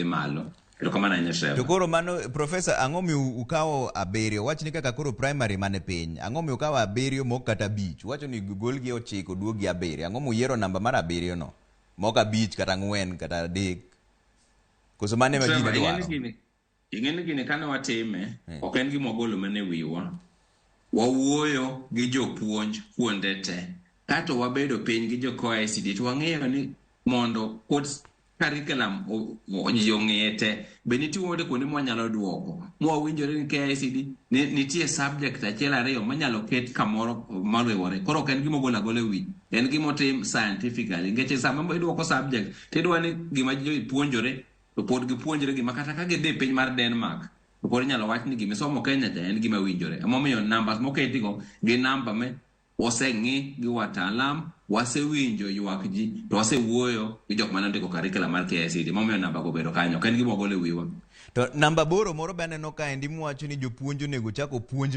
malo. To koro mano professor ang'o mi ukawo abiriyo wachni kaka koro primary mane piny ang'o mi ukawo abiriyo mok kata abich wacho ni gol gi 9 duog gi abiriyo ang'o mu yiero namba mar abiriyo no mok abich kata 4 kata 3 koso mane ma gine dwaro ing'eni gini kane watime ok en gima wagolo mane wiwa wawuoyo gi jopuonj kuonde te kato wabedo piny gi jo ICD to wang'eyo ni mondo curriculum ong'ete be nitie wode kuonde mwanyalo duoko mwawinjore ni KICD nitie subject achiel ariyo manyalo ket kamoro malwore koro ok en gima ogolo agola wi en gima otim scientifically nikech sama iduoko subject tidwa ni gima ipuonjore to pod gipuonjore gima kata ka gidhi piny mar Denmark to pod inyalo wach ni gima somo Kenya cha en gima winjore emomiyo numbers moketigo gi namba me waseng'i gi watalam wasewinjo ywak ji to wasewuoyo gi jok mane ndiko curriculum mar KICD momiyo namba go bedo kanyo ken gima ogolo wiwa to namba boro moro be aneno ka endi mwacho ni jopuonj onego chako puonj